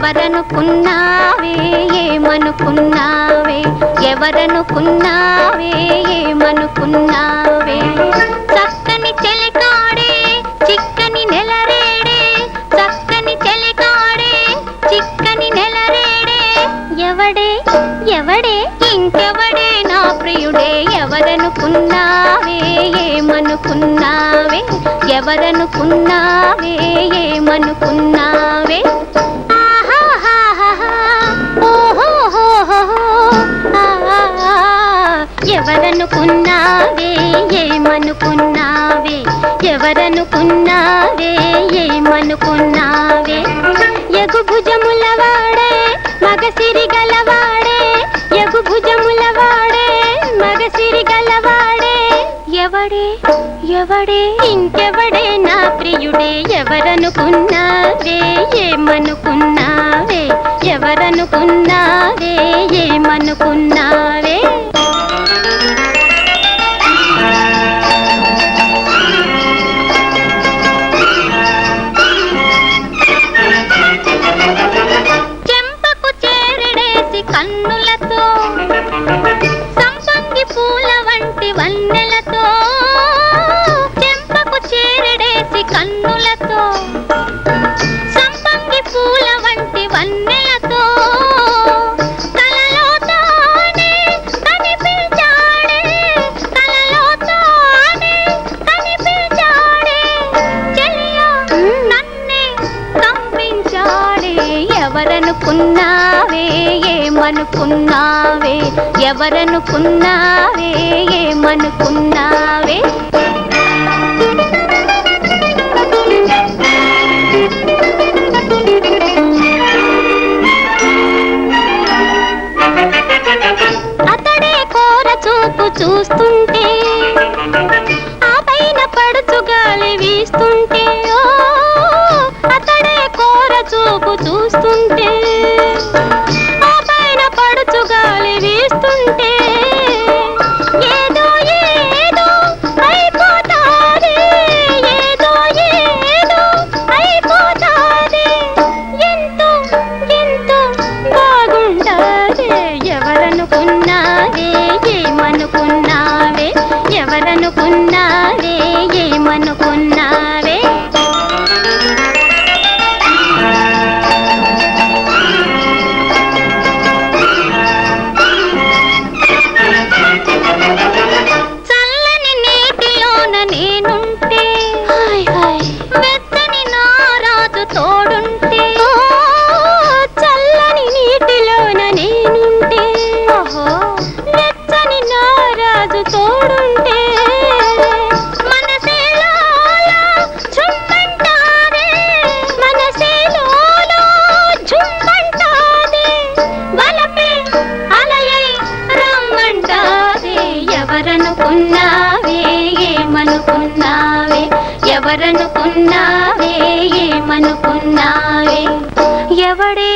ఎవరనుకున్నావే ఏమనుకున్నావే ఎవరనుకున్నావే ఏమనుకున్నావే చక్కని చెలికాడే చిక్కని నెలరేడే చక్కని చెలికాడే చిక్కని నెలరేడే ఎవడే ఎవడే ఇంకెవడే నా ప్రియుడే ఎవరనుకున్నావే ఏమనుకున్నావే ఎవరనుకున్నావే ఏమనుకున్నావే ఎవరనుకున్నావే ఏమనుకున్నావే ఎవరనుకున్నావే ఏమనుకున్నావే ఎగు భుజములవాడే మగసిరి గలవాడే ఎగు భుజములవాడే మగసిరి గలవాడే ఎవడే ఎవడే ఇంకెవడే నా ప్రియుడే ఎవరనుకున్నావే ఏమనుకున్నావే ఎవరనుకున్నావే ఏమనుకున్నావే చెంపకు చేరడేసి కన్నులతో సంపంగి పూల వంటి వన్నెలతో చెంపకు చేరడేసి కన్నులతో సంపంగి పూల వంటి వన్నెలతో కలలో తానే కనిపించాడే కలలో తానే కనిపించాడే చెలియా నన్నే కంపించాడే ఎవరనుకున్నావే ఏమనుకున్నావే ఎవరనుకున్నావే ఏమనుకున్నావే అతడే కోర చూపు చూస్తుంటే ఆ పైన పడుచు గాలి వీస్తుంటే ఓ అతడే కోర చూపు చూస్తుంటే ఆ పైన పడుచు గాలి వీస్తుంటే ఏదో ఏదో అయిపోతాది ఏదో ఏదో అయిపోతాది ఎంతో ఎంతో బాగుంటాది ఎవరనుకున్నావే ఏమనుకున్నావే ఎవరనుకున్నావే ఏమనుకున్నావే చల్లని నీటిలోన నేనుంటే వెచ్చని నా రాజు తోడుంటే చల్లని నీటిలోన నేనుంటే వెచ్చని నా రాజు తోడుంటే మనసేలోలా ఝుమ్మంటాదే మనసేలోలా ఝుమ్మంటాదే వలపే అలయై రమ్మంటాదే ఎవరనుకున్నావే ఏమనుకున్నావే ఎవరనుకున్నావే ఏమనుకున్నావే ఎవడే